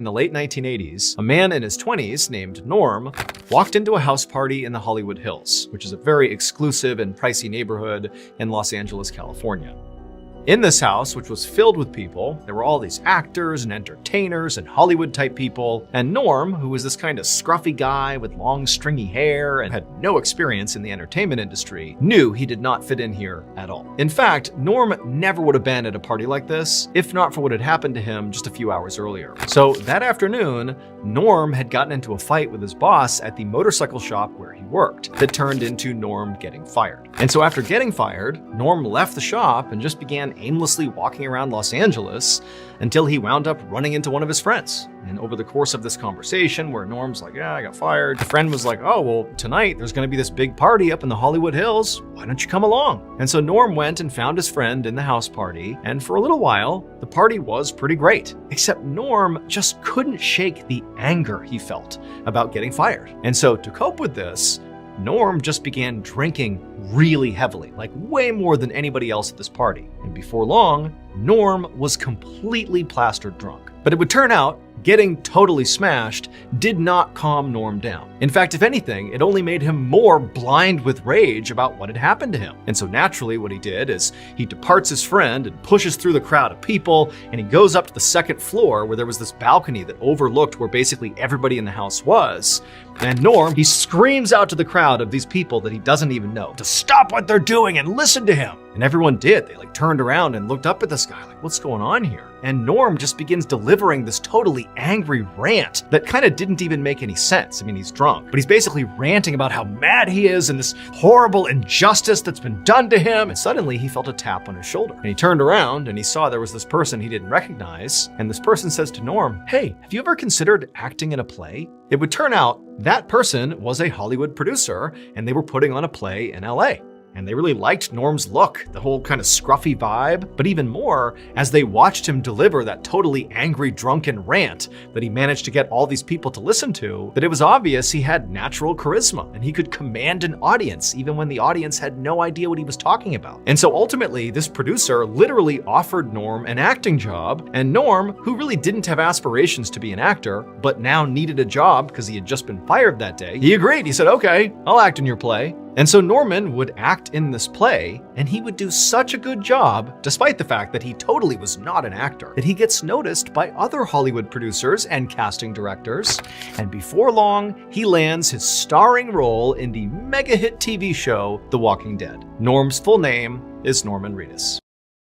In the late 1980s, a man in his 20s named Norm walked into a house party in the Hollywood Hills, which is a very exclusive and pricey neighborhood in Los Angeles, California. In this house, which was filled with people, there were all these actors and entertainers and Hollywood-type people, and Norm, who was this kind of scruffy guy with long stringy hair and had no experience in the entertainment industry, knew he did not fit in here at all. In fact, Norm never would have been at a party like this if not for what had happened to him just a few hours earlier. So that afternoon, Norm had gotten into a fight with his boss at the motorcycle shop where he worked that turned into Norm getting fired. And so after getting fired, Norm left the shop and just began aimlessly walking around Los Angeles until he wound up running into one of his friends. And over the course of this conversation where Norm's like, yeah, I got fired, the friend was like, oh, well, tonight there's gonna be this big party up in the Hollywood Hills. Why don't you come along? And so Norm went and found his friend in the house party, and for a little while, the party was pretty great. Except Norm just couldn't shake the anger he felt about getting fired. And so to cope with this, Norm just began drinking really heavily, like way more than anybody else at this party. And before long, Norm was completely plastered drunk. But it would turn out, getting totally smashed did not calm Norm down. In fact, if anything, it only made him more blind with rage about what had happened to him. And so naturally what he did is he departs his friend and pushes through the crowd of people, and he goes up to the second floor where there was this balcony that overlooked where basically everybody in the house was. And Norm, he screams out to the crowd of these people that he doesn't even know to stop what they're doing and listen to him. And everyone did. They turned around and looked up at this guy like, what's going on here? And Norm just begins delivering this totally angry rant that kind of didn't even make any sense. I mean, he's drunk, but he's basically ranting about how mad he is and this horrible injustice that's been done to him. And suddenly he felt a tap on his shoulder. And he turned around and he saw there was this person he didn't recognize. And this person says to Norm, hey, have you ever considered acting in a play? It would turn out that person was a Hollywood producer, and they were putting on a play in LA. And they really liked Norm's look, the whole kind of scruffy vibe, but even more as they watched him deliver that totally angry, drunken rant that he managed to get all these people to listen to, that it was obvious he had natural charisma and he could command an audience even when the audience had no idea what he was talking about. And so ultimately, this producer literally offered Norm an acting job, and Norm, who really didn't have aspirations to be an actor, but now needed a job because he had just been fired that day, he agreed. He said, okay, I'll act in your play. And so Norman would act in this play, and he would do such a good job, despite the fact that he totally was not an actor, that he gets noticed by other Hollywood producers and casting directors. And before long, he lands his starring role in the mega hit TV show, The Walking Dead. Norm's full name is Norman Reedus.